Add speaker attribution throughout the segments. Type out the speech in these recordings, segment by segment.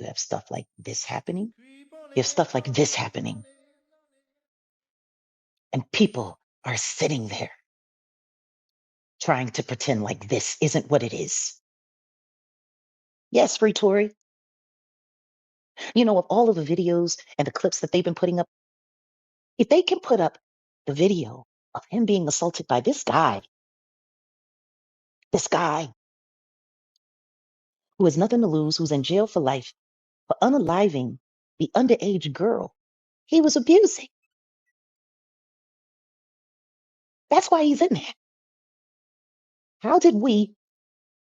Speaker 1: you have stuff like this happening. You have stuff like this happening. And people are sitting there trying to pretend like this isn't what it is. Yes, Free Tory. You know, of all of the videos and the clips that they've been putting up, if they can put up the video of him being assaulted by this guy who has nothing to lose, who's in jail for life for unaliving the underage girl he was abusing. That's why he's in there. How did we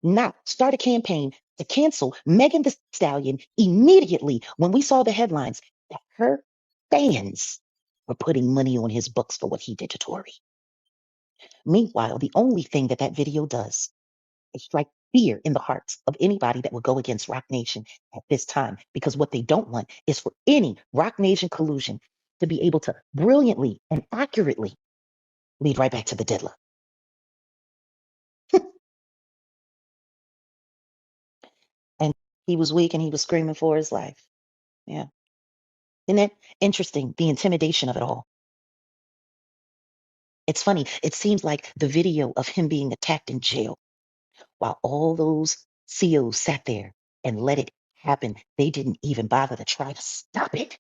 Speaker 1: not start a campaign to cancel Megan Thee Stallion immediately when we saw the headlines that her fans were putting money on his books for what he did to Tory? Meanwhile, the only thing that that video does is strike fear in the hearts of anybody that would go against Rock Nation at this time, because what they don't want is for any Rock Nation collusion to be able to brilliantly and accurately lead right back to the diddler. And he was weak and he was screaming for his life. Yeah. Isn't that interesting? The intimidation of it all. It's funny. It seems like the video of him being attacked in jail, while all those COs sat there and let it happen, they didn't even bother to try to stop it.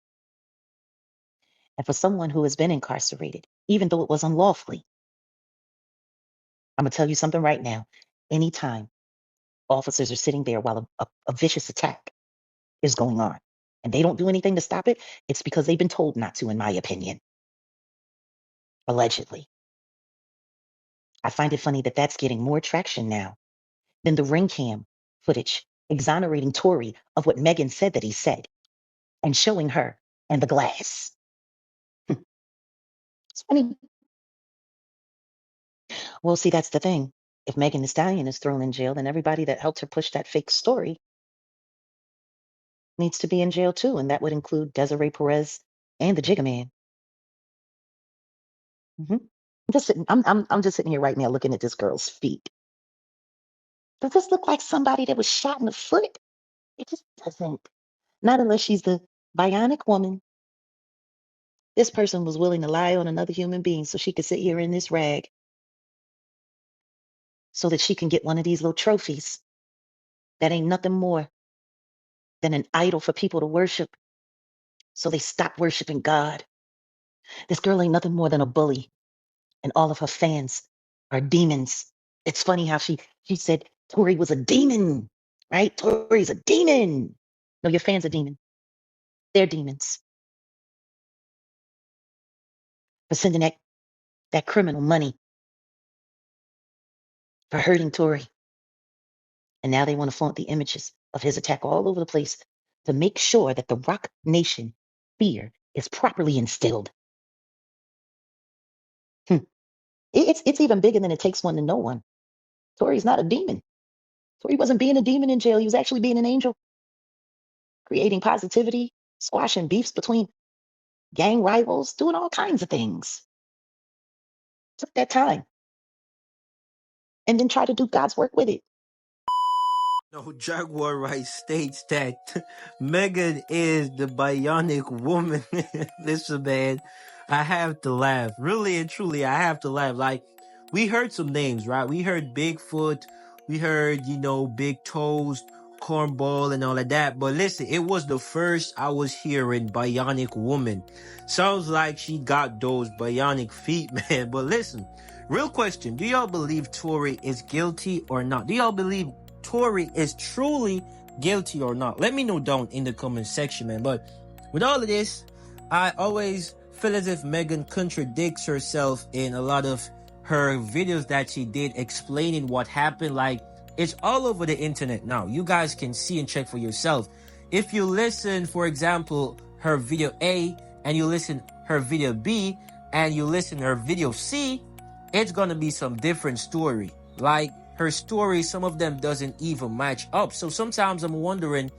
Speaker 1: And for someone who has been incarcerated, even though it was unlawfully, I'm going to tell you something right now. Anytime officers are sitting there while a vicious attack is going on and they don't do anything to stop it, it's because they've been told not to, in my opinion. Allegedly. I find it funny that that's getting more traction now than the ring cam footage exonerating Tory of what Megan said that he said and showing her and the glass. It's funny. Well, see, that's the thing. If Megan Thee Stallion is thrown in jail, then everybody that helped her push that fake story needs to be in jail too, and that would include Desiree Perez and the Jigga Man. I'm just sitting here right now looking at this girl's feet. Does this look like somebody that was shot in the foot? It just doesn't. Not unless she's the bionic woman. This person was willing to lie on another human being so she could sit here in this rag so that she can get one of these little trophies that ain't nothing more than an idol for people to worship so they stop worshiping God. This girl ain't nothing more than a bully, and all of her fans are demons. It's funny how she said Tory was a demon, right? Tory's a demon. No, your fans are demons. They're demons for sending that criminal money for hurting Tory. And now they want to flaunt the images of his attack all over the place to make sure that the Rock Nation fear is properly instilled. It's even bigger than it takes one to know one. Tory's not a demon. Tory wasn't being a demon in jail. He was actually being an angel, creating positivity, squashing beefs between gang rivals, doing all kinds of things. Took that time. And then try to do God's work with it.
Speaker 2: No, Jaguar Wright states that Megan is the bionic woman. Listen, man, I have to laugh. Really and truly, I have to laugh. Like, we heard some names, right? We heard Bigfoot. We heard, Big Toes, Cornball, and all of that. But listen, it was the first I was hearing bionic woman. Sounds like she got those bionic feet, man. But listen, real question. Do y'all believe Tory is guilty or not? Do y'all believe Tory is truly guilty or not? Let me know down in the comment section, man. But with all of this, I always feel as if Megan contradicts herself in a lot of her videos that she did explaining what happened. Like, it's all over the internet now. You guys can see and check for yourself. If you listen, for example, her video A, and you listen her video B, and you listen her video C, it's gonna be some different story. Like, her story, some of them doesn't even match up. So sometimes I'm wondering,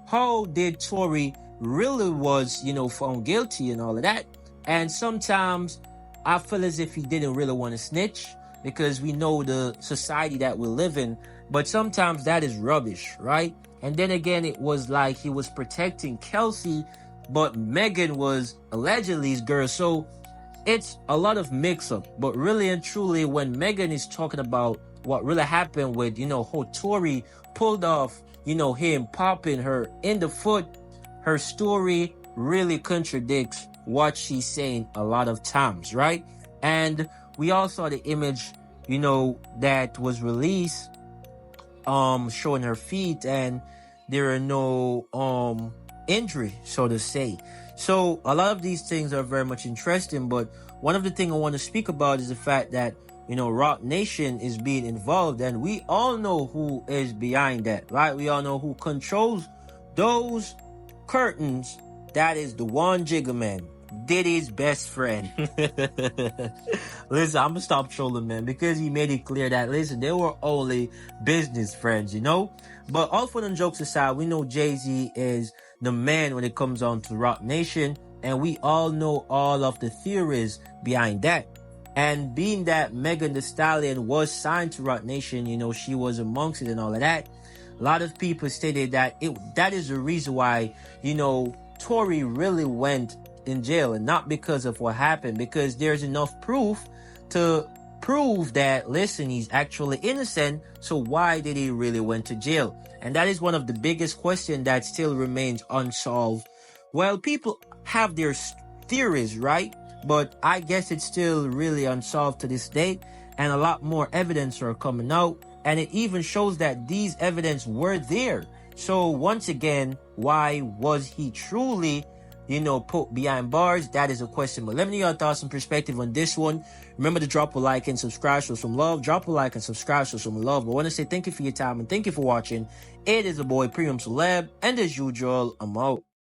Speaker 2: how did Tory really was, found guilty and all of that? And sometimes I feel as if he didn't really want to snitch, because we know the society that we live in. But sometimes that is rubbish, right? And then again, it was like he was protecting Kelsey, but Megan was allegedly his girl. So it's a lot of mix up. But really and truly, when Megan is talking about what really happened with, how Tory pulled off, him popping her in the foot, her story really contradicts what she's saying a lot of times, right? And we all saw the image, that was released, showing her feet, and there are no injury, so to say. So a lot of these things are very much interesting, but one of the things I want to speak about is the fact that Rock Nation is being involved, and we all know who is behind that, right? We all know who controls those curtains. That is the one Jigga Man, Diddy's best friend. Listen, I'm gonna stop trolling, man, because he made it clear that, listen, they were only business friends, But all fun and jokes aside, we know Jay-Z is the man when it comes on to Rock Nation, and we all know all of the theories behind that. And being that Megan Thee Stallion was signed to Rock Nation, she was amongst it and all of that, a lot of people stated that that is the reason why, Tory really went in jail, and not because of what happened, because there's enough proof to prove that, listen, he's actually innocent, so why did he really went to jail? And that is one of the biggest questions that still remains unsolved. Well, people have their theories, right? But I guess it's still really unsolved to this day, and a lot more evidence are coming out, and it even shows that these evidence were there. So once again, why was he truly put behind bars? That is a question. But let me know your thoughts and perspective on this one. Remember to drop a like and subscribe, show some love. Drop a like and subscribe, show some love. But I want to say thank you for your time and thank you for watching. It is a boy, Premium Celeb, and as usual, I'm out.